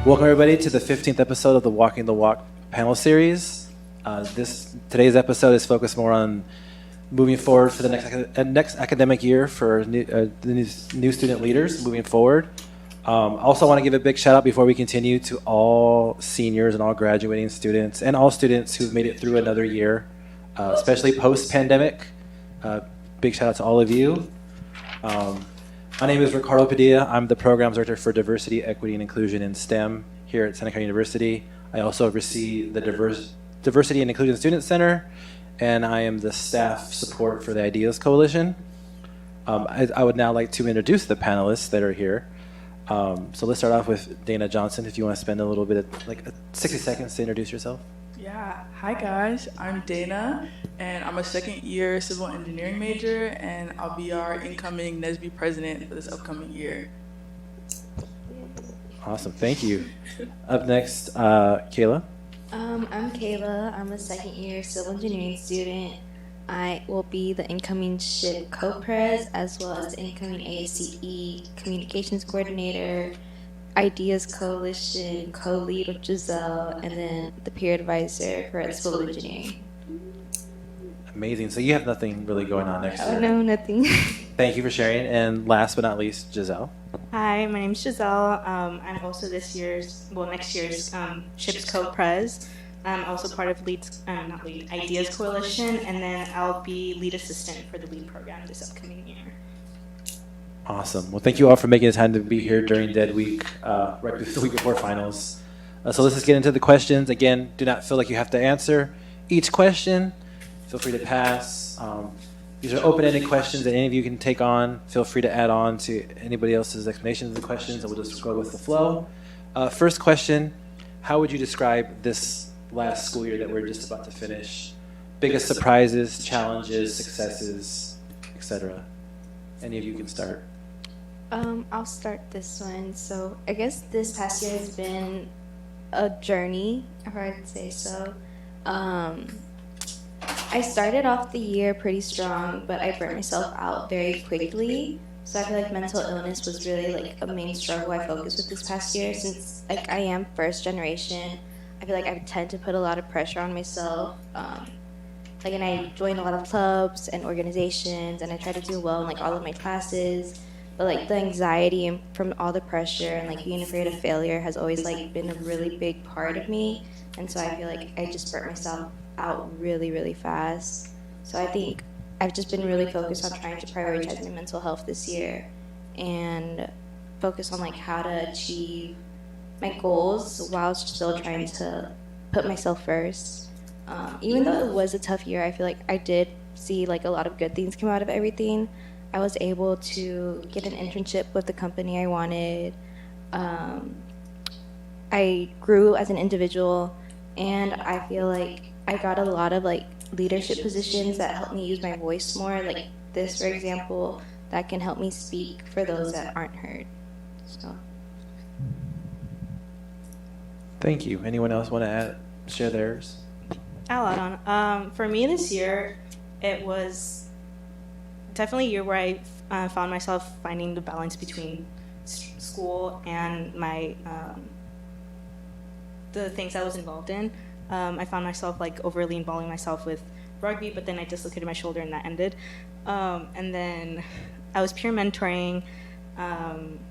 Welcome everybody to the 15th episode of the Walking the Walk panel series. Today's episode is focused more on moving forward for the next academic year for the new student leaders moving forward. Also want to give a big shout out before we continue to all seniors and all graduating students and all students who've made it through another year, especially post-pandemic. Big shout out to all of you. My name is Ricardo Padilla. I'm the Programs Director for Diversity, Equity, and Inclusion in STEM here at Seneca University. I also oversee the Diversity and Inclusion Student Center, and I am the staff support for the Ideas Coalition. I would now like to introduce the panelists that are here. So let's start off with Dana Johnson, if you want to spend a little bit of, 60 seconds to introduce yourself. Yeah, hi guys, I'm Dana, and I'm a second year civil engineering major, and I'll be our incoming NSBE president for this upcoming year. Awesome, thank you. Up next, Kayla. I'm Kayla. I'm a second year civil engineering student. I will be the incoming SPHE co-pres as well as the incoming ASCE communications coordinator, Ideas Coalition co-lead with Giselle, and then the peer advisor for civil engineering. Amazing. So you have nothing really going on next year? No, nothing. Thank you for sharing. And last but not least, Giselle. Hi, my name's Giselle. I'm also next year's SHIP's co-pres. I'm also part of Ideas Coalition, and then I'll be lead assistant for the LEAD program this upcoming year. Awesome. Well, thank you all for making the time to be here during Dead Week, right the week before finals. So let's just get into the questions. Again, do not feel like you have to answer each question. Feel free to pass. These are open-ended questions that any of you can take on. Feel free to add on to anybody else's explanations of the questions, and we'll just go with the flow. First question, how would you describe this last school year that we're just about to finish? Biggest surprises, challenges, successes, etc. Any of you can start. I'll start this one. So I guess this past year has been a journey, if I could say so. I started off the year pretty strong, but I burnt myself out very quickly. So I feel like mental illness was really a main struggle I focused with this past year. Since I am first generation, I feel like I tend to put a lot of pressure on myself. And I joined a lot of clubs and organizations, and I try to do well in all of my classes. But the anxiety from all the pressure and being afraid of failure has always been a really big part of me. And so I feel like I just burnt myself out really, really fast. So I think I've just been really focused on trying to prioritize my mental health this year and focus on how to achieve my goals while still trying to put myself first. Even though it was a tough year, I feel like I did see a lot of good things come out of everything. I was able to get an internship with the company I wanted. I grew as an individual, and I feel like I got a lot of leadership positions that helped me use my voice more. This, for example, that can help me speak for those that aren't heard. So. Thank you. Anyone else want to share theirs? I'll add on. For me this year, it was definitely a year where I found myself finding the balance between school and my the things I was involved in. I found myself overly involving myself with rugby, but then I dislocated my shoulder and that ended. And then I was peer mentoring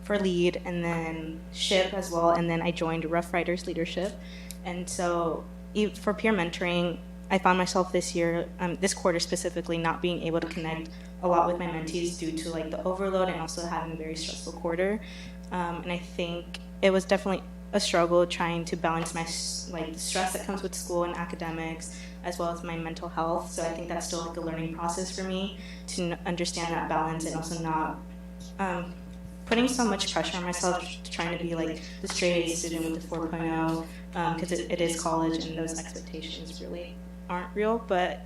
for LEAD, and then SHIP as well, and then I joined Rough Riders Leadership. And so for peer mentoring, I found myself this year, this quarter specifically, not being able to connect a lot with my mentees due to the overload and also having a very stressful quarter. And I think it was definitely a struggle trying to balance my the stress that comes with school and academics, as well as my mental health. So I think that's still a learning process for me to understand that balance, and also not putting so much pressure on myself trying to be the straight A student with the 4.0, because it is college and those expectations really aren't real. But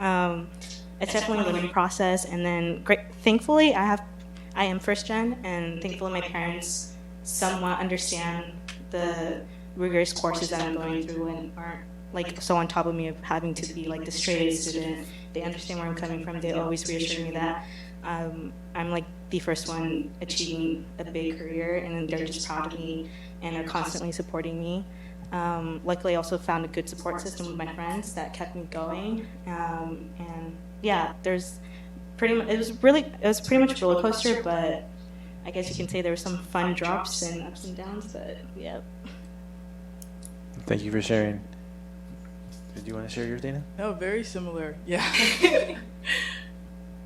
it's definitely a learning process. And then thankfully I am first gen, and thankfully my parents somewhat understand the rigorous courses that I'm going through and aren't so on top of me of having to be the straight A student. They understand where I'm coming from. They always reassure me that I'm like the first one achieving a big career, and they're just proud of me and are constantly supporting me. Luckily, I also found a good support system with my friends that kept me going. And yeah, there's it was pretty much a roller coaster, but I guess you can say there were some fun drops and ups and downs, but yeah. Thank you for sharing. Did you want to share yours, Dana? No, very similar. Yeah.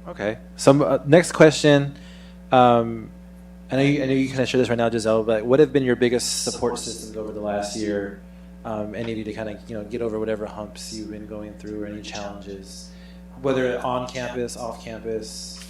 Okay. So next question. I know you kind of share this right now, Giselle, but what have been your biggest support systems over the last year? Any of you to kind of get over whatever humps you've been going through or any challenges, whether on campus, off campus,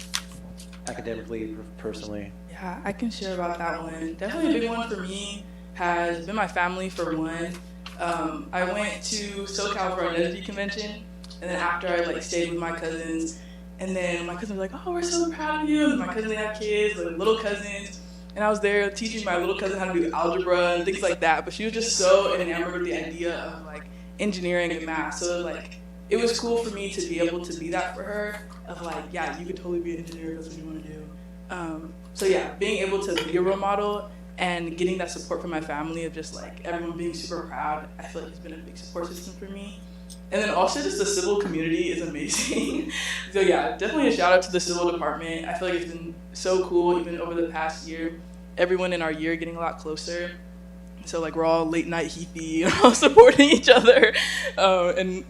academically, personally. Yeah, I can share about that one. Definitely a big one for me has been my family, for one. I went to SoCal for our NSBE convention, and then after I stayed with my cousins, and then my cousins were like, "Oh, we're so proud of you." And my cousins have kids, little cousins, and I was there teaching my little cousin how to do algebra and things like that. But she was just so enamored with the idea of engineering and math. So it was cool for me to be able to be that for her. Of yeah, you could totally be an engineer if that's what you want to do. So yeah, being able to be a role model and getting that support from my family of just everyone being super proud, I feel like it's been a big support system for me. And then also just the civil community is amazing. So yeah, definitely a shout out to the civil department. I feel like it's been so cool even over the past year. Everyone in our year getting a lot closer. So we're all late night heapy, all supporting each other, and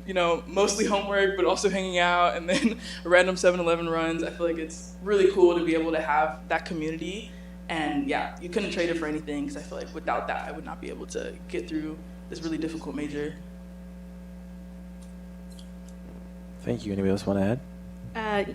mostly homework, but also hanging out, and then random 7-Eleven runs. I feel like it's really cool to be able to have that community, and yeah, you couldn't trade it for anything, because I feel like without that, I would not be able to get through this really difficult major. Thank you. Anybody else want to add?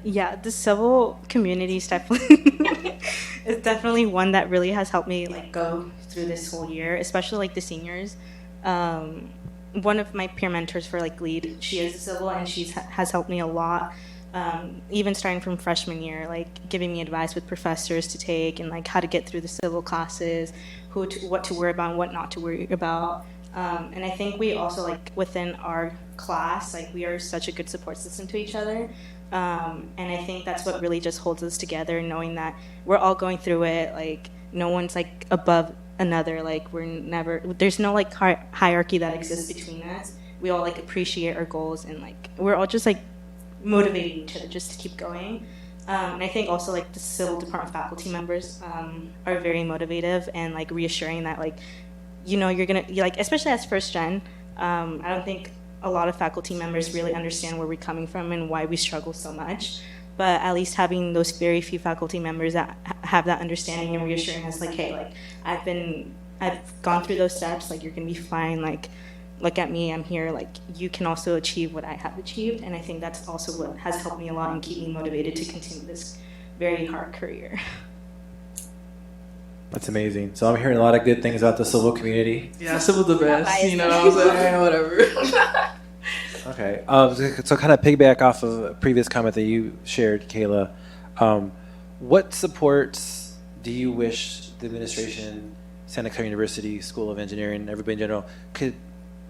Yeah, the civil community is definitely one that really has helped me go through this whole year, especially the seniors. One of my peer mentors for lead, she is civil, and she has helped me a lot. Even starting from freshman year, giving me advice with professors to take and how to get through the civil classes, what to worry about and what not to worry about. And I think we also within our class, we are such a good support system to each other. And I think that's what really just holds us together, knowing that we're all going through it. No one's above another. There's no hierarchy that exists between us. We all appreciate our goals, and we're all just motivating each other just to keep going. And I think also the civil department faculty members are very motivative and reassuring that you're gonna especially as first gen. I don't think a lot of faculty members really understand where we're coming from and why we struggle so much. But at least having those very few faculty members that have that understanding and reassuring us, hey, I've gone through those steps. You're gonna be fine. Look at me, I'm here. You can also achieve what I have achieved. And I think that's also what has helped me a lot and keep me motivated to continue this very hard career. That's amazing. So I'm hearing a lot of good things about the civil community. Yeah, civil's the best. I was whatever. Okay. So kind of piggyback off of a previous comment that you shared, Kayla. What supports do you wish the administration, Santa Clara University School of Engineering, everybody in general, could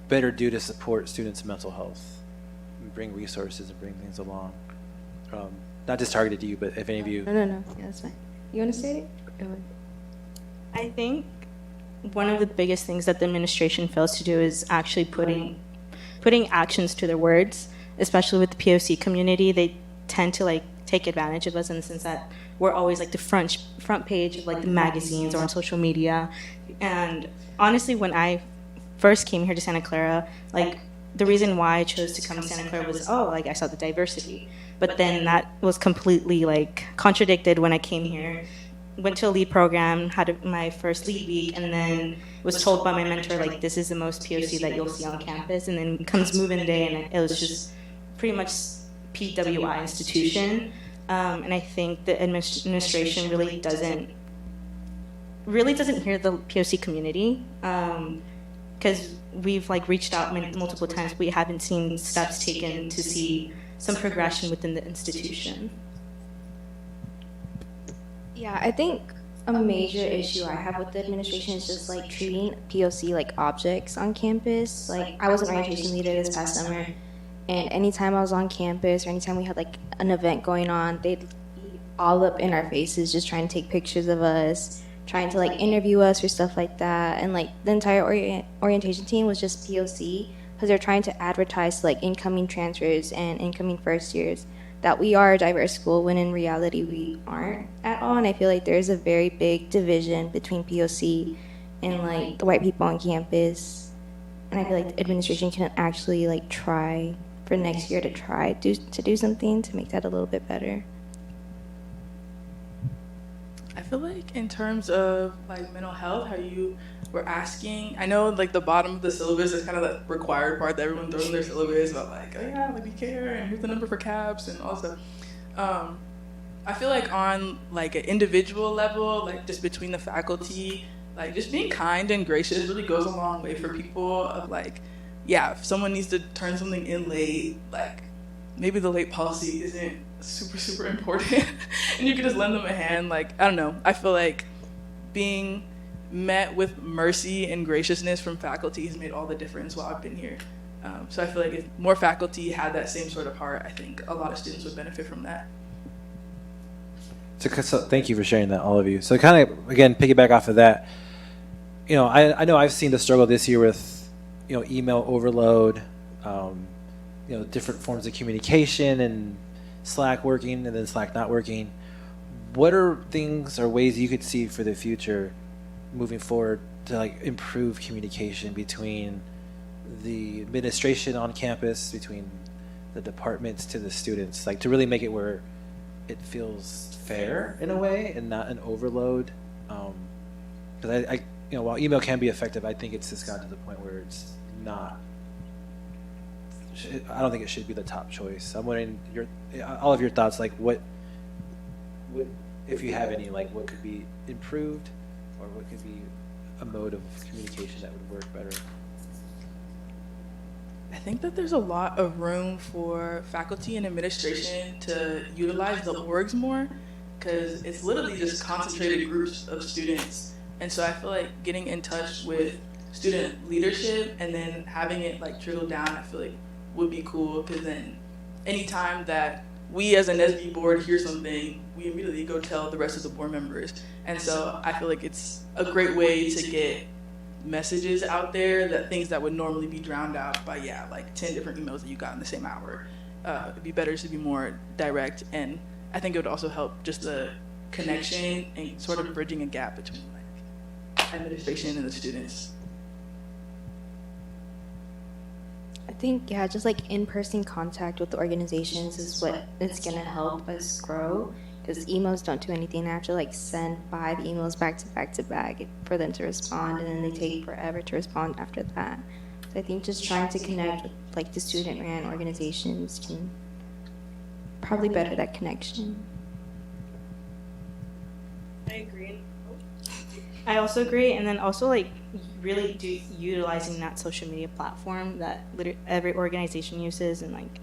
better do to support students' mental health, and bring resources and bring things along? Not just targeted to you, but if any of you. No. Yeah, that's fine. You want to say it? Go ahead. I think one of the biggest things that the administration fails to do is actually putting actions to their words, especially with the POC community. They tend to take advantage of us in the sense that we're always the front page of the magazines or on social media. And honestly, when I first came here to Santa Clara, the reason why I chose to come to Santa Clara was, I saw the diversity. But then that was completely contradicted when I came here. Went to a lead program, had my first lead week, and then was told by my mentor, this is the most POC that you'll see on campus. And then comes move-in day, and it was just pretty much PWI institution. And I think the administration really doesn't hear the POC community, because we've reached out multiple times. We haven't seen steps taken to see some progression within the institution. Yeah, I think a major issue I have with the administration is just treating POC objects on campus. I was an orientation leader this past summer, and anytime I was on campus or anytime we had an event going on, they'd all up in our faces, just trying to take pictures of us, trying to like interview us or stuff like that. And like the entire orientation team was just POC because they're trying to advertise to, like incoming transfers and incoming first years that we are a diverse school when in reality we aren't at all. And I feel like there's a very big division between POC and like the white people on campus. And I feel like the administration can actually like try for next year to do something to make that a little bit better. I feel like in terms of like mental health, how you were asking, I know like the bottom of the syllabus is kind of the required part that everyone throws in their syllabus about like, oh yeah, like we care and here's the number for caps and all that stuff. I feel like on like an individual level, like just between the faculty, like just being kind and gracious really goes a long way for people of like, yeah, if someone needs to turn something in late, like maybe the late policy isn't super important and you can just lend them a hand. Like, I don't know, I feel like being met with mercy and graciousness from faculty has made all the difference while I've been here. So I feel like if more faculty had that same sort of heart, I think a lot of students would benefit from that. So thank you for sharing that, all of you. So kind of, again, piggyback off of that, you know, I know I've seen the struggle this year with, you know, email overload, you know, different forms of communication and Slack working and then Slack not working. What are things or ways you could see for the future moving forward to like improve communication between the administration on campus, between the departments to the students, like to really make it where it feels fair in a way and not an overload? Because I you know, while email can be effective, I think it's just gotten to the point where it's not. I don't think it should be the top choice. I'm wondering all of your thoughts, like what, if you have any, like what could be improved, or what could be a mode of communication that would work better. I think that there's a lot of room for faculty and administration to utilize the orgs more, because it's literally just concentrated groups of students. And so I feel like getting in touch with student leadership and then having it like trickle down, I feel like would be cool, because then anytime that we as an NSBE board hear something, we immediately go tell the rest of the board members. And so I feel like it's a great way to get messages out there, that things that would normally be drowned out by, yeah, like 10 different emails that you got in the same hour. It'd be better to be more direct, and I think it would also help just the connection and sort of bridging a gap between like administration and the students. I think, yeah, just like in-person contact with the organizations is what is going to help us grow, because emails don't do anything. I have to like send 5 emails back to back for them to respond, and then they take forever to respond after that. So I think just trying to connect with like the student-ran organizations can probably better that connection. I agree. I also agree, and then also like really utilizing that social media platform that every organization uses, and like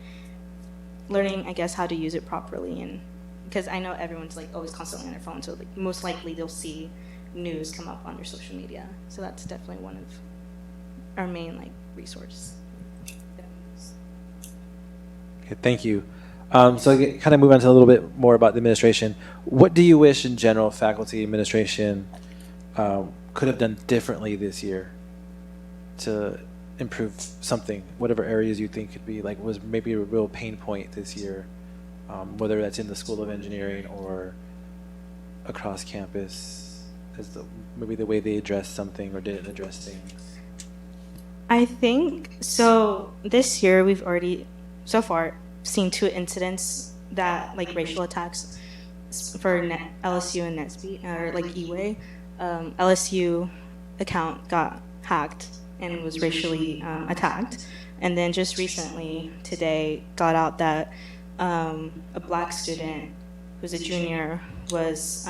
learning, I guess, how to use it properly. And because I know everyone's like always constantly on their phone, so like most likely they'll see news come up on their social media. So that's definitely one of our main like resources. Okay, thank you. So kind of move on to a little bit more about the administration. What do you wish in general faculty administration could have done differently this year to improve something, whatever areas you think could be, like was maybe a real pain point this year, whether that's in the School of Engineering or across campus, as maybe the way they addressed something or didn't address things? I think, so this year we've already, so far, seen 2 incidents that, like racial attacks for LSU and NSBE, or like E-Way. LSU account got hacked and was racially attacked. And then just recently, today, got out that a black student who's a junior was,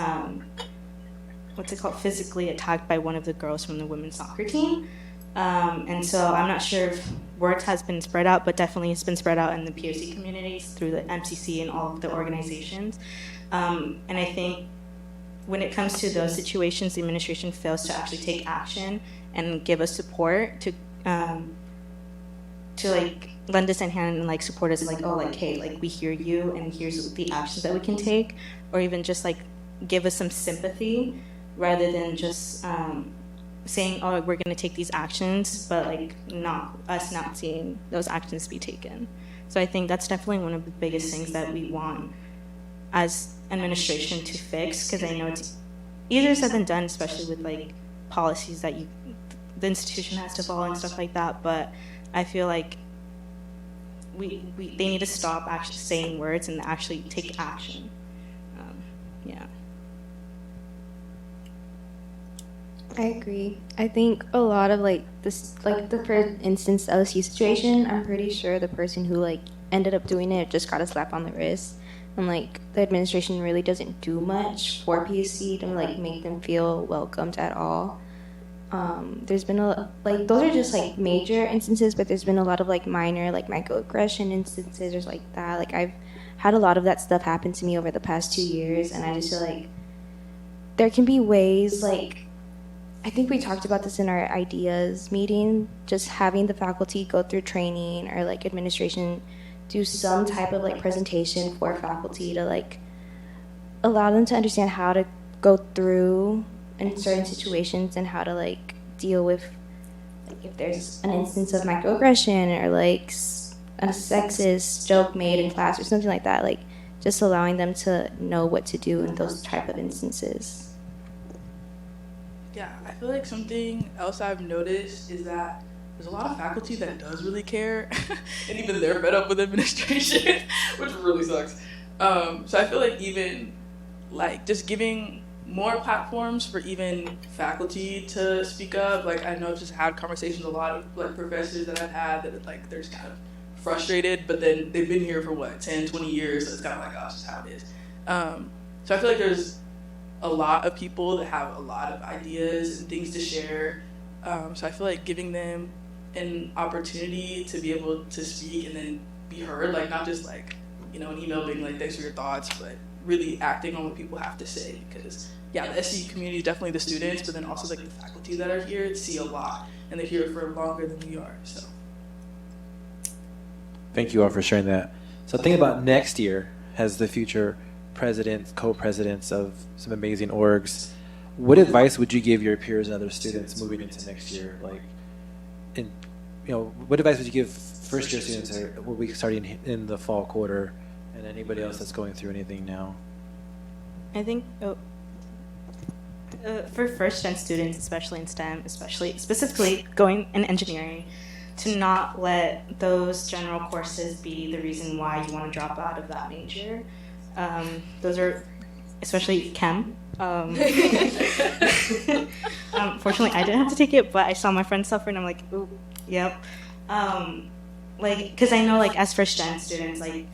physically attacked by one of the girls from the women's soccer team. And so I'm not sure if word has been spread out, but definitely it's been spread out in the POC communities through the MCC and all of the organizations. And I think when it comes to those situations, the administration fails to actually take action and give us support to like lend us a hand and like support us, like, oh, like, hey, like we hear you and here's the actions that we can take, or even just like give us some sympathy rather than just saying, oh, we're going to take these actions, but like not seeing those actions be taken. So I think that's definitely one of the biggest things that we want as administration to fix, because I know it's easier said than done, especially with like policies that the institution has to follow and stuff like that. But I feel like they need to stop actually saying words and actually take action. Yeah. I agree. I think a lot of like this, like the first instance LSU situation, I'm pretty sure the person who like ended up doing it just got a slap on the wrist, and like the administration really doesn't do much for PSC to like make them feel welcomed at all. There's been like those are just like major instances, but there's been a lot of like minor like microaggression instances or like that. Like I've had a lot of that stuff happen to me over the past 2 years, and I just feel like there can be ways, like I think we talked about this in our ideas meeting, just having the faculty go through training or like administration do some type of like presentation for faculty to like allow them to understand how to go through in certain situations and how to like deal with like, if there's an instance of microaggression or like a sexist joke made in class or something like that, like just allowing them to know what to do in those type of instances. Yeah, I feel like something else I've noticed is that there's a lot of faculty that does really care, and even they're fed up with administration, which really sucks. So I feel like even like just giving more platforms for even faculty to speak up. Like I know I've just had conversations with a lot of like professors that I've had that like they're just kind of frustrated, but then they've been here for what 10, 20 years, so it's kind of like, oh, it's just how it is. So I feel like there's a lot of people that have a lot of ideas and things to share. So I feel like giving them an opportunity to be able to speak and then be heard, like not just like, you know, an email being like, thanks for your thoughts, but really acting on what people have to say. Because yeah, the SE community is definitely the students, but then also like the faculty that are here see a lot, and they're here for longer than we are. So Thank you all for sharing that. So think about next year as the future presidents, co-presidents of some amazing orgs. What advice would you give your peers and other students moving into next year? Like, what advice would you give first-year students that will be starting in the fall quarter, and anybody else that's going through anything now? I think for first-gen students, especially in STEM, specifically going in engineering, to not let those general courses be the reason why you want to drop out of that major. Those are, especially chem. Fortunately, I didn't have to take it, but I saw my friends suffer, and I'm like, ooh, yep. Like, because I know, like, as first-gen students, like,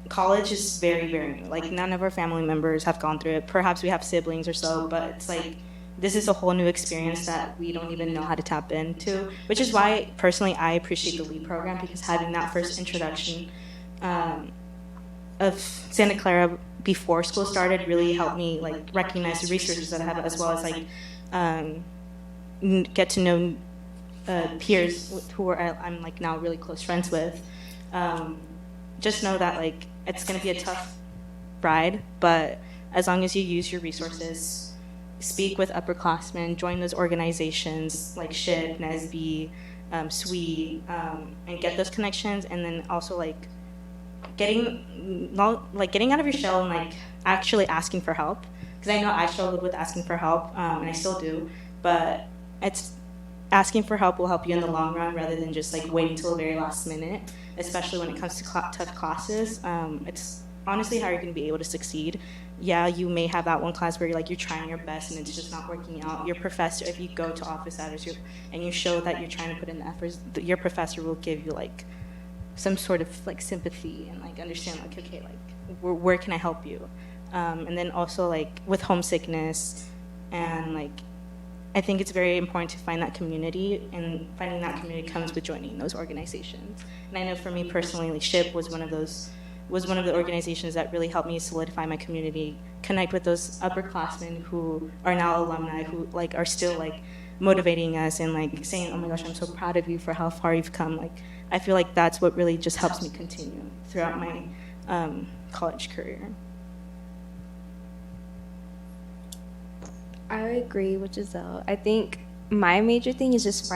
college is very, very new. Like, none of our family members have gone through it. Perhaps we have siblings or so, but it's like, this is a whole new experience that we don't even know how to tap into, which is why, personally, I appreciate the LEAD program, because having that first introduction of Santa Clara before school started really helped me like recognize the resources that I have, as well as like get to know peers who I'm like now really close friends with. Just know that like it's going to be a tough ride, but as long as you use your resources, speak with upperclassmen, join those organizations like SPHE, NSBE, SPHE, and get those connections, and then also like getting out of your shell and like actually asking for help, because I know I struggled with asking for help, and I still do, but it's asking for help will help you in the long run rather than just like waiting till the very last minute, especially when it comes to tough classes. It's honestly how you're going to be able to succeed. Yeah, you may have that one class where you're trying your best and it's just not working out. Your professor, if you go to office hours and you show that you're trying to put in the efforts, your professor will give you like some sort of like sympathy and like understand like, okay, like where can I help you? And then also like with homesickness, and like I think it's very important to find that community, and finding that community comes with joining those organizations. And I know for me personally, like SHIP was one of the organizations that really helped me solidify my community, connect with those upperclassmen who are now alumni, who like are still like motivating us and like saying, oh my gosh, I'm so proud of you for how far you've come. Like, I feel like that's what really just helps me continue throughout my college career. I agree with Giselle. I think my major thing is just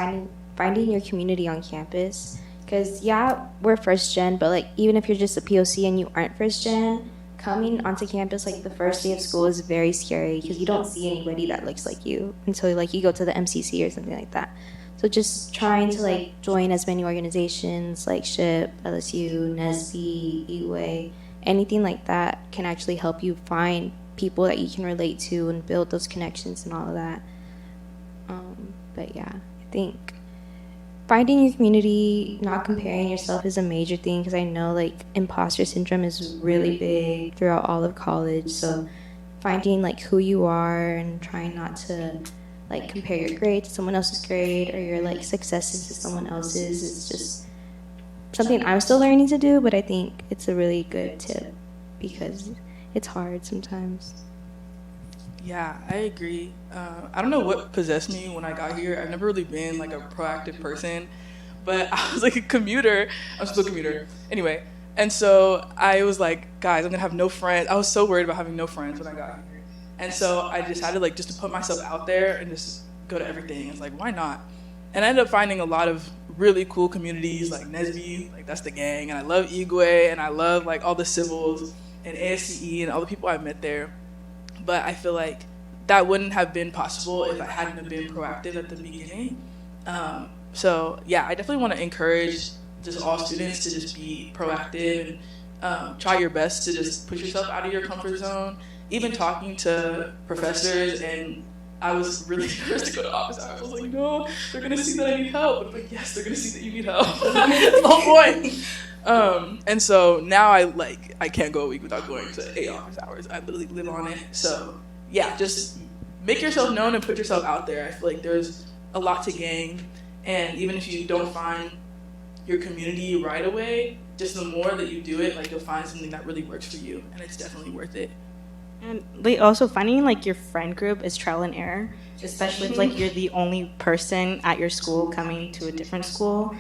finding your community on campus. Because, yeah, we're first gen, but, like, even if you're just a POC and you aren't first gen, coming onto campus, like, the first day of school is very scary because you don't see anybody that looks like you until, like, you go to the MCC or something like that. So just trying to, like, join as many organizations like SHIP, LSU, NSBE, E-Way, anything like that can actually help you find people that you can relate to and build those connections and all of that. But, yeah, I think finding your community, not comparing yourself is a major thing because I know like imposter syndrome is really big throughout all of college. So finding like who you are and trying not to like compare your grade to someone else's grade or your like successes to someone else's is just something I'm still learning to do, but I think it's a really good tip because it's hard sometimes. Yeah, I agree. I don't know what possessed me when I got here. I've never really been like a proactive person, but I was like a commuter. I'm still a commuter. Anyway, and so I was like, guys, I'm gonna have no friends. I was so worried about having no friends when I got here. And so I decided like just to put myself out there and just go to everything. It's like, why not? And I ended up finding a lot of really cool communities like NSBE, like that's the gang, and I love Igwe, and I love like all the civils and ASCE and all the people I met there. But I feel like that wouldn't have been possible if I hadn't have been proactive at the beginning. So yeah, I definitely want to encourage just all students to just be proactive and try your best to just push yourself out of your comfort zone. Even talking to professors, and I was really nervous to go to office hours. I was like, no, they're gonna see that I need help. But I'm like, yes, they're gonna see that you need help. That's the whole point. And so now I can't go a week without going to 8 office hours. I literally live on it. So yeah, just make yourself known and put yourself out there. I feel like there's a lot to gain, and even if you don't find your community right away, just the more that you do it, like you'll find something that really works for you, and it's definitely worth it. And like also finding like your friend group is trial and error, especially if like you're the only person at your school coming to a different school.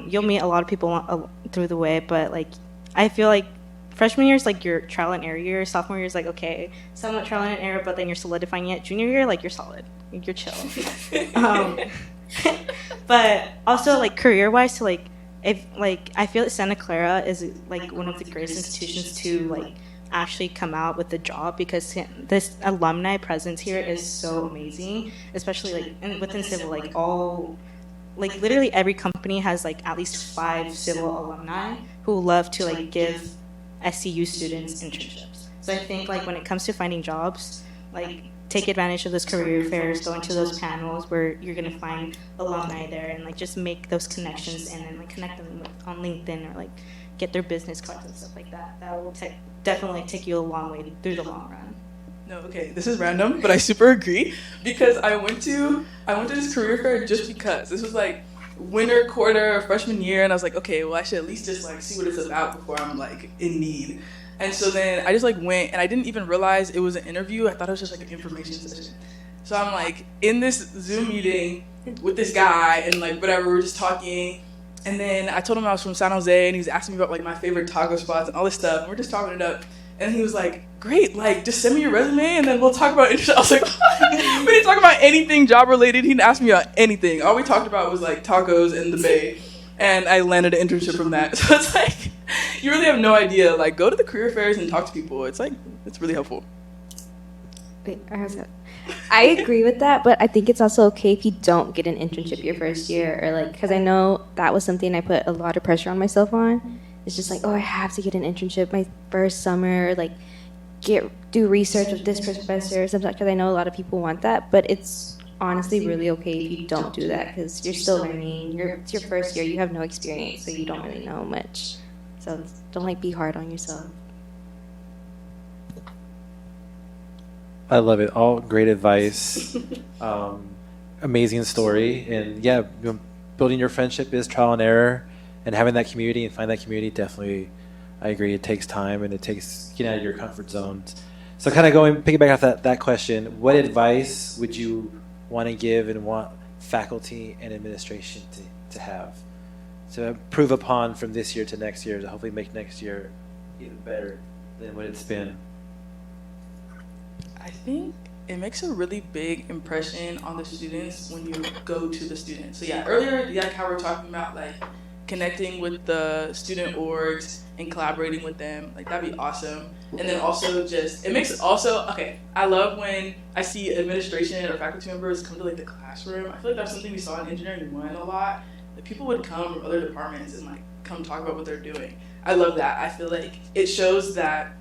You'll meet a lot of people through the way, but like I feel like freshman year is like your trial and error year. Sophomore year is like okay, somewhat trial and error, but then you're solidifying it. Junior year, like you're solid, you're chill. But also like career wise, so like if like I feel that Santa Clara is like one of the greatest institutions to like actually come out with a job because this alumni presence here is so amazing, especially like within civil, like all like literally every company has like at least 5 civil alumni who love to like give SCU students internships. So I think like when it comes to finding jobs, like take advantage of those career fairs, go into those panels where you're gonna find alumni there and like just make those connections and then like connect them on LinkedIn or like get their business cards and stuff like that. That will definitely take you a long way through the long run. No, okay, this is random, but I super agree because I went to this career fair just because this was like winter quarter freshman year, and I was like, okay, well I should at least just like see what it's about before I'm like in need. And so then I just like went, and I didn't even realize it was an interview. I thought it was just like an information session. So I'm like in this Zoom meeting with this guy and like whatever, we're just talking. And then I told him I was from San Jose, and he was asking me about like my favorite taco spots and all this stuff. And we're just talking it up. And he was like, great, like just send me your resume and then we'll talk about it. I was like, we didn't talk about anything job related. He didn't ask me about anything. All we talked about was like tacos in the Bay. And I landed an internship from that. So it's like, you really have no idea. Like go to the career fairs and talk to people. It's like, it's really helpful. Wait, I agree with that, but I think it's also okay if you don't get an internship your first year, or like, because I know that was something I put a lot of pressure on myself on. It's just like, oh, I have to get an internship my first summer, or like do research with this professor or something, because I know a lot of people want that, but it's honestly really okay if you don't do that because you're still learning. It's your first year, you have no experience, so you don't really know much. So don't like be hard on yourself. I love it. All great advice. Amazing story. And yeah, building your friendship is trial and error, and having that community and find that community, definitely, I agree. It takes time and it takes getting out of your comfort zones. So kind of piggyback off that question, what advice would you want to give and want faculty and administration to have, to improve upon from this year to next year, to hopefully make next year even better than what it's been? I think it makes a really big impression on the students when you go to the students. So yeah, earlier, like how we're talking about like connecting with the student orgs and collaborating with them, like that'd be awesome. And then also just, it makes also, okay, I love when I see administration or faculty members come to like the classroom. I feel like that's something we saw in engineering 1 a lot. Like people would come from other departments and like come talk about what they're doing. I love that. I feel like it shows that,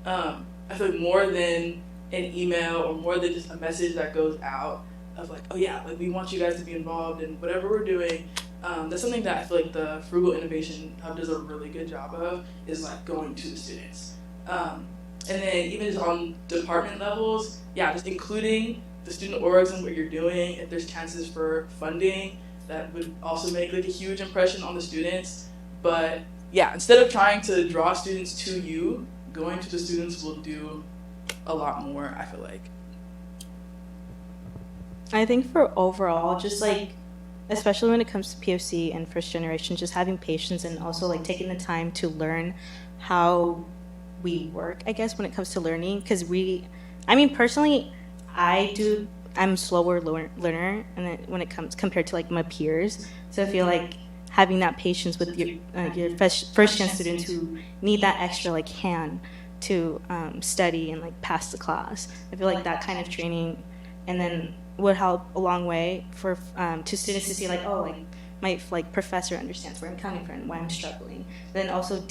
I feel like more than an email or more than just a message that goes out of like, oh yeah, like we want you guys to be involved in whatever we're doing. That's something that I feel like the Frugal Innovation Hub does a really good job of, is like going to the students. And then even just on department levels, yeah, just including the student orgs and what you're doing. If there's chances for funding, that would also make like a huge impression on the students. But yeah, instead of trying to draw students to you, going to the students will do a lot more, I feel like. I think for overall, just like, especially when it comes to POC and first generation, just having patience and also like taking the time to learn how we work, I guess, when it comes to learning. Because personally, I'm slower learner, and then when it comes compared to like my peers. So I feel like having that patience with your first gen students who need that extra like hand to study and like pass the class. I feel like that kind of training, and then would help a long way for to students to see like, oh, like my like professor understands where I'm coming from and why I'm struggling. Then also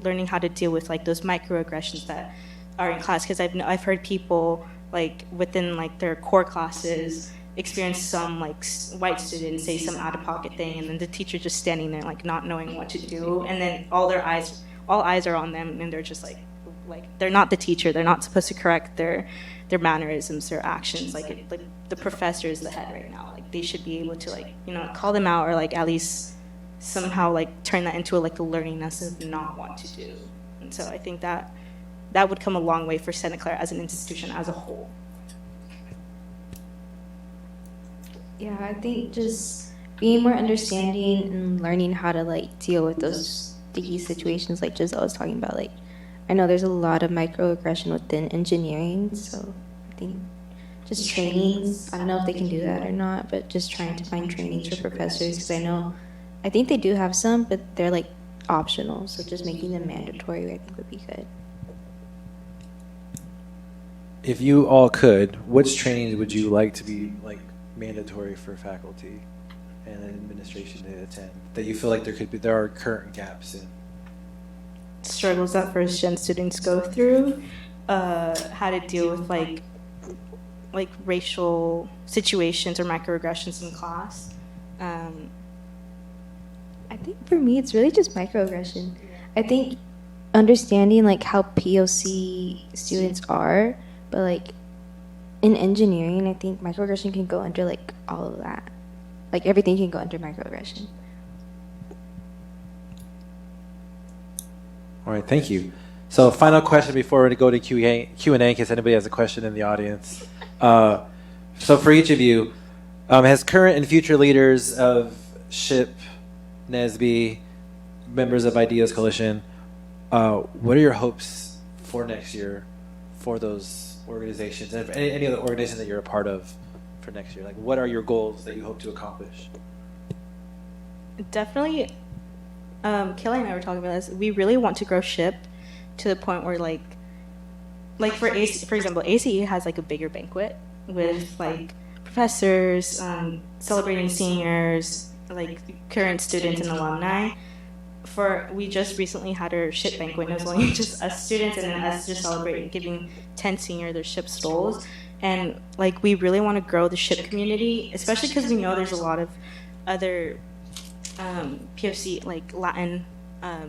learning how to deal with like those microaggressions that are in class, because I've heard people like within like their core classes experience some like white students say some out of pocket thing, and then the teacher just standing there like not knowing what to do, and then all eyes are on them, and they're just like they're not the teacher, they're not supposed to correct their mannerisms, their actions. Like the professor is the head right now. Like they should be able to like, you know, call them out, or like at least somehow like turn that into like the learningness of not want to do. And so I think that would come a long way for Santa Clara as an institution as a whole. Yeah, I think just being more understanding and learning how to like deal with those sticky situations, like Giselle was talking about. Like, I know there's a lot of microaggression within engineering, so I think just trainings, I don't know if they can do that or not, but just trying to find trainings for professors, because I think they do have some, but they're like optional, so just making them mandatory I think would be good. If you all could, which trainings would you like to be like mandatory for faculty and administration to attend, that you feel like there are current gaps in? Struggles that first gen students go through, how to deal with like racial situations or microaggressions in class. I think for me it's really just microaggression. I think understanding like how POC students are, but like in engineering I think microaggression can go under like all of that. Like everything can go under microaggression. All right, thank you. So final question before we go to Q&A in case anybody has a question in the audience. So for each of you, as current and future leaders of SHIP, NSBE, members of Ideas Coalition, what are your hopes for next year for those organizations, and any other organization that you're a part of for next year? Like, what are your goals that you hope to accomplish? Definitely, Kayla and I were talking about this. We really want to grow SHIP to the point where like for example, ACE has like a bigger banquet with like professors, celebrating seniors, like current students and alumni. We just recently had our SHIP banquet, and it was only just us students and then us just celebrating, giving 10 senior their SHIP stoles. And like we really want to grow the SHIP community, especially because we know there's a lot of other POC like Latin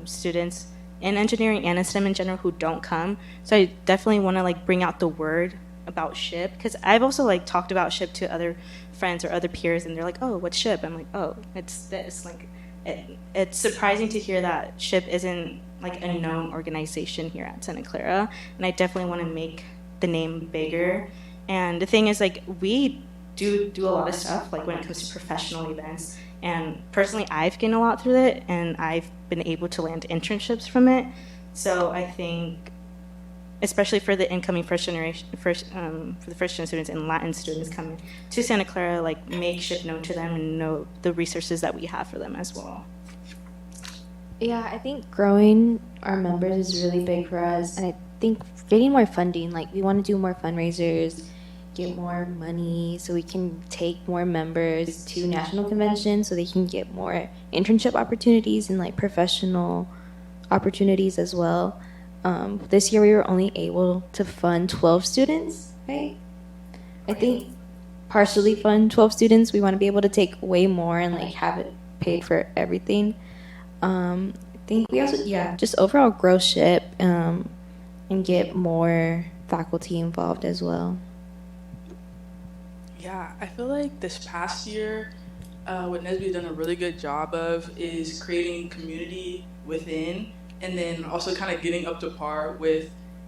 students in engineering and in STEM in general who don't come. So I definitely want to like bring out the word about SHIP, because I've also like talked about SHIP to other friends or other peers, and they're like, oh, what's SHIP? I'm like, oh, it's this. Like it's surprising to hear that SHIP isn't like a known organization here at Santa Clara, and I definitely want to make the name bigger. And the thing is, like, we do a lot of stuff, like when it comes to professional events. And personally, I've gained a lot through it, and I've been able to land internships from it. So I think, especially for the incoming for the first-gen students and Latin students coming to Santa Clara, like make SHIP known to them and know the resources that we have for them as well. Yeah, I think growing our members is really big for us, and I think getting more funding, like we want to do more fundraisers, get more money so we can take more members to national conventions so they can get more internship opportunities and like professional opportunities as well. This year we were only able to fund 12 students, right? I think partially fund 12 students. We want to be able to take way more and like have it paid for everything. I think we also, just overall grow SHIP and get more faculty involved as well. Yeah, I feel like this past year, what NSBE has done a really good job of is creating community within, and then also kind of getting up to par with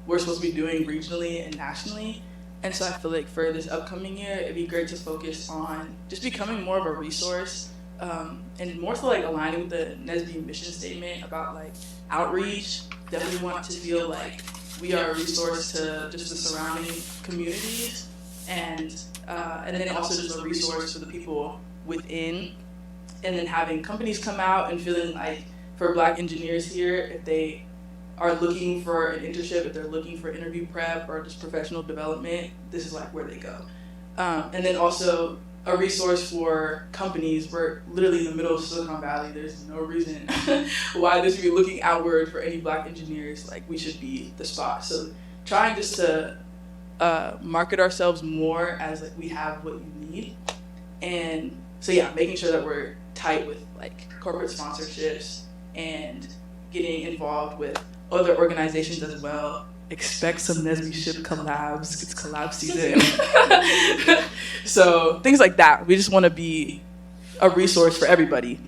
what we're supposed to be doing regionally and nationally. And so I feel like for this upcoming year, it'd be great to focus on just becoming more of a resource, and more so like aligning with the NSBE mission statement about like outreach. Definitely want to feel like we are a resource to just the surrounding communities, and then also just a resource for the people within, and then having companies come out and feeling like for Black engineers here, if they are looking for an internship, if they're looking for interview prep or just professional development, this is like where they go. And then also a resource for companies. We're literally in the middle of Silicon Valley. There's no reason why they should be looking outward for any Black engineers. Like, we should be the spot. So trying just to market ourselves more as like we have what you need. And so yeah, making sure that we're tight with like corporate sponsorships and getting involved with other organizations as well. Expect some NSBE SHIP collabs. It's collab season. So things like that. We just want to be a resource for everybody.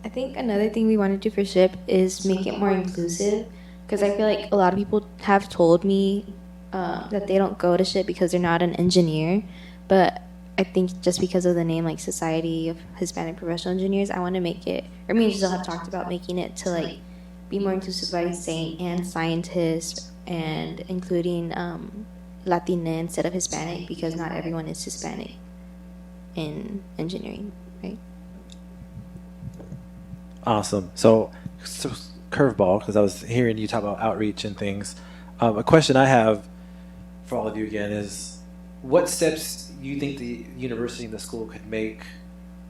I think another thing we want to do for SHIP is make it more inclusive, because I feel like a lot of people have told me that they don't go to SHIP because they're not an engineer, but I think just because of the name, like Society of Hispanic Professional Engineers, I want to make it, or me and Giselle have talked about making it to like be more inclusive by saying and scientists and including Latina instead of Hispanic, because not everyone is Hispanic in engineering, right? Awesome. So curveball, because I was hearing you talk about outreach and things. A question I have for all of you again is, what steps you think the university and the school could make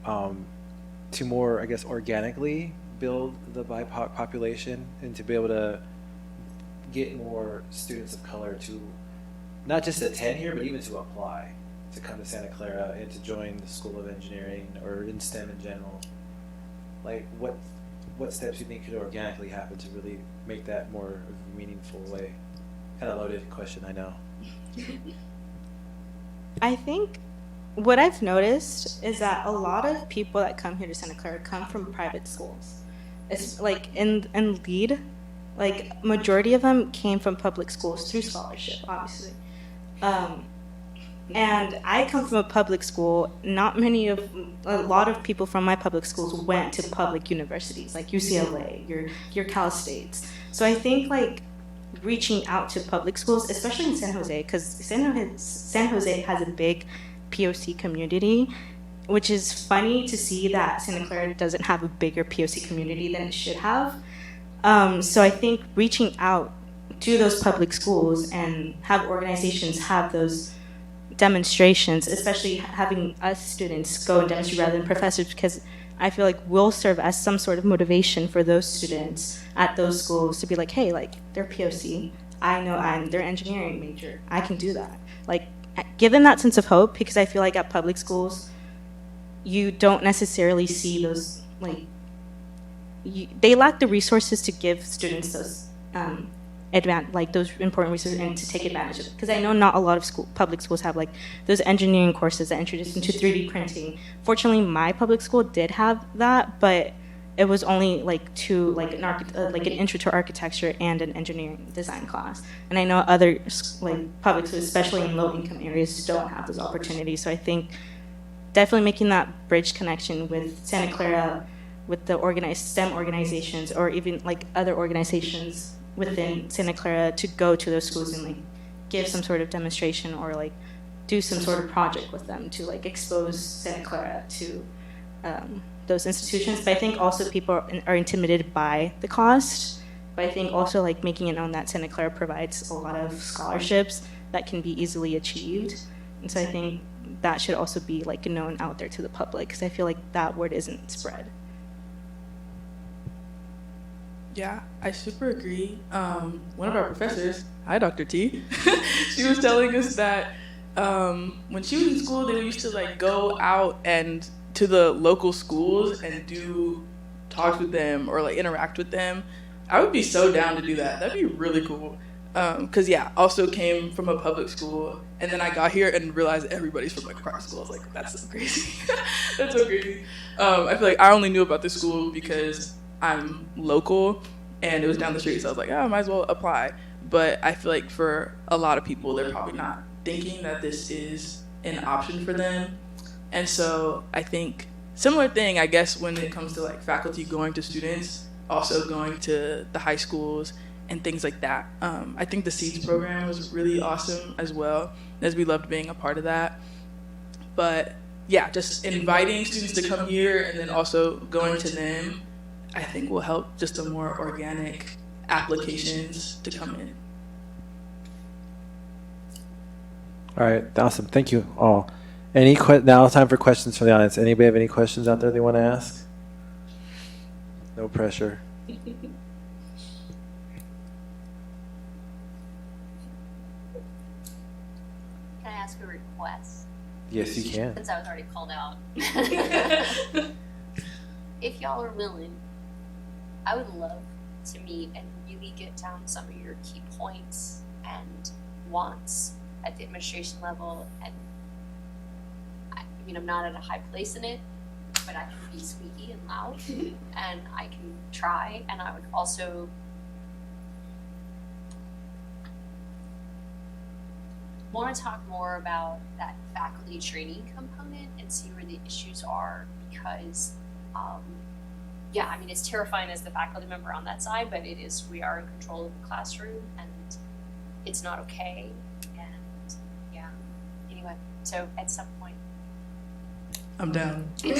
to more, I guess, organically build the BIPOC population and to be able to get more students of color to not just attend here, but even to apply to come to Santa Clara and to join the School of Engineering or in STEM in general? Like, what steps you think could organically happen to really make that more of a meaningful way? Kind of loaded question, I know. I think what I've noticed is that a lot of people that come here to Santa Clara come from private schools. It's like in LEAD, like majority of them came from public schools through scholarship, obviously. And I come from a public school. A lot of people from my public schools went to public universities, like UCLA, your Cal States. So I think like reaching out to public schools, especially in San Jose, because San Jose has a big POC community, which is funny to see that Santa Clara doesn't have a bigger POC community than it should have. So I think reaching out to those public schools and have organizations have those demonstrations, especially having us students go and demonstrate rather than professors, because I feel like we'll serve as some sort of motivation for those students at those schools to be like, hey, like, they're POC. I know I'm their engineering major. I can do that. Like, give them that sense of hope, because I feel like at public schools, you don't necessarily see those, like, they lack the resources to give students those those important resources and to take advantage of it. Because I know not a lot of public schools have like those engineering courses that introduce into 3D printing. Fortunately, my public school did have that, but it was only like two, like like an intro to architecture and an engineering design class. And I know other like public schools, especially in low-income areas, don't have those opportunities. So I think definitely making that bridge connection with Santa Clara, with the organized STEM organizations, or even like other organizations within Santa Clara, to go to those schools and like give some sort of demonstration or like do some sort of project with them to like expose Santa Clara to those institutions. But I think also people are intimidated by the cost. But I think also like making it known that Santa Clara provides a lot of scholarships that can be easily achieved. And so I think that should also be like known out there to the public, because I feel like that word isn't spread. Yeah, I super agree. One of our professors, hi Dr. T, she was telling us that when she was in school, they used to like go out and to the local schools and do talks with them or like interact with them. I would be so down to do that. That'd be really cool. Cause yeah, also came from a public school, and then I got here and realized everybody's from like a private school. I was like, that's so crazy. That's so crazy. I feel like I only knew about this school because I'm local and it was down the street, so I was like, oh, I might as well apply. But I feel like for a lot of people, they're probably not thinking that this is an option for them. And so I think similar thing, I guess, when it comes to like faculty going to students, also going to the high schools and things like that. I think the SEEDS program was really awesome as well, as we loved being a part of that. But yeah, just inviting students to come here and then also going to them, I think will help just a more organic applications to come in. All right, awesome. Thank you all. Now it's time for questions from the audience. Anybody have any questions out there they want to ask? No pressure. Can I ask a request? Yes, you can. Since I was already called out. If y'all are willing, I would love to meet and really get down some of your key points and wants at the administration level. And I mean, I'm not at a high place in it, but I can be squeaky and loud and I can try. And I would also want to talk more about that faculty training component and see where the issues are, because yeah, I mean, it's terrifying as the faculty member on that side, but we are in control of the classroom and it's not okay. And yeah, anyway, so at some point. I'm down. Can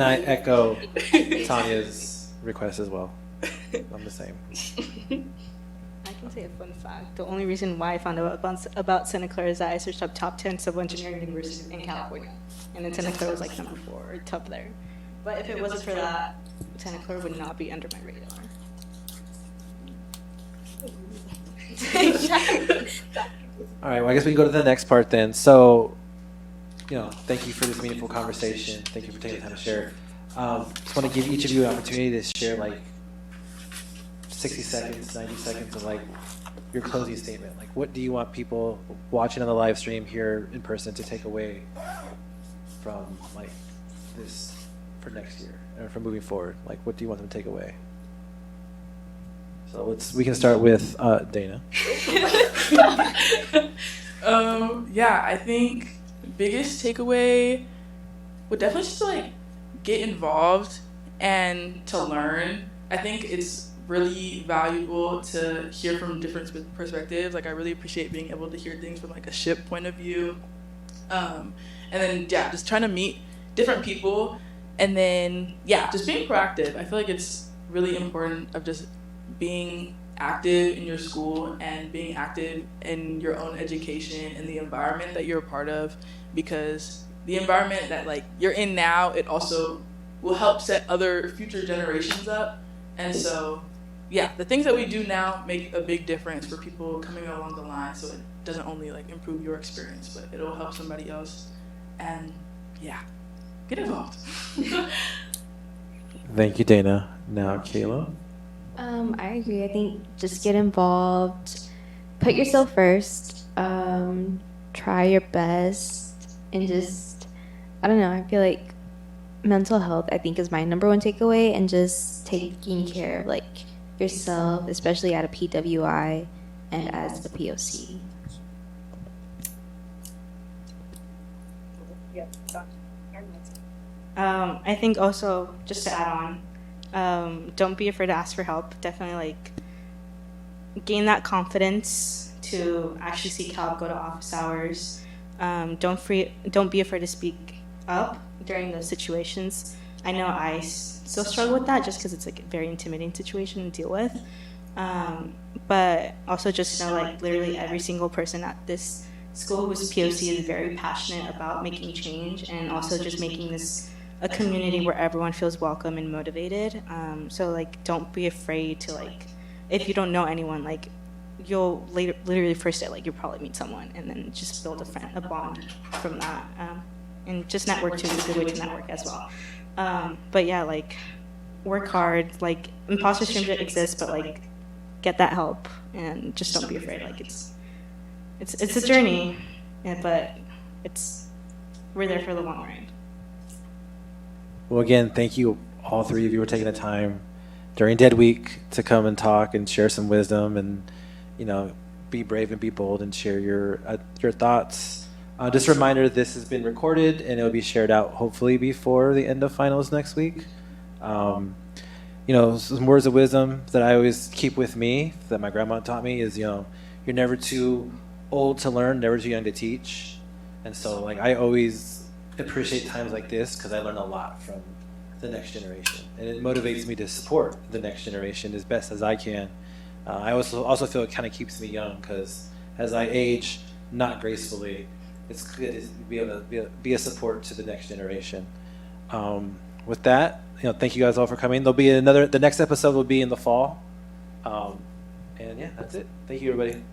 I echo Tanya's request as well? I'm the same. I can say a fun fact. The only reason why I found out about Santa Clara is that I searched up top 10 civil engineering universities in California. And then Santa Clara was like number 4, or top there. But if it wasn't for that, Santa Clara would not be under my radar. All right, well, I guess we can go to the next part then. So, thank you for this meaningful conversation. Thank you for taking the time to share. Just want to give each of you an opportunity to share like 60 seconds, 90 seconds of like your closing statement. Like, what do you want people watching on the live stream here in person to take away from like this for next year or for moving forward? Like, what do you want them to take away? So we can start with Dana. Yeah, I think biggest takeaway would definitely just to like get involved and to learn. I think it's really valuable to hear from different perspectives. Like, I really appreciate being able to hear things from like a SHIP point of view. And then, yeah, just trying to meet different people. And then, yeah, just being proactive. I feel like it's really important of just being active in your school and being active in your own education and the environment that you're a part of, because the environment that like you're in now, it also will help set other future generations up. And so, yeah, the things that we do now make a big difference for people coming along the line, so it doesn't only like improve your experience, but it'll help somebody else. And yeah, get involved. Thank you, Dana. Now, Kayla. I agree. I think just get involved, put yourself first, try your best, and just, I don't know, I feel like mental health, I think, is my number one takeaway, and just taking care of like yourself, especially at a PWI and as a POC. I think also, just to add on, don't be afraid to ask for help. Definitely like gain that confidence to actually seek help, go to office hours. Don't be afraid to speak up during those situations. I know I still struggle with that just because it's like a very intimidating situation to deal with. But also just know like literally every single person at this school who's POC is very passionate about making change, and also just making this a community where everyone feels welcome and motivated. So like don't be afraid to like, if you don't know anyone, like you'll literally first day like you'll probably meet someone, and then just build a bond from that. And just network too is a good way to network as well. But yeah, like work hard. Like imposter syndrome exists, but like get that help and just don't be afraid. Like it's a journey, but we're there for the long ride. Well, again, thank you, all three of you, for taking the time during Dead Week to come and talk and share some wisdom, and be brave and be bold and share your thoughts. Just a reminder, this has been recorded and it will be shared out hopefully before the end of finals next week. Some words of wisdom that I always keep with me, that my grandma taught me, is you're never too old to learn, never too young to teach. And so like I always appreciate times like this because I learn a lot from the next generation, and it motivates me to support the next generation as best as I can. I also feel it kind of keeps me young, because as I age, not gracefully, it's good to be able to be a support to the next generation. With that, thank you guys all for coming. There'll be the next episode will be in the fall. And yeah, that's it. Thank you, everybody.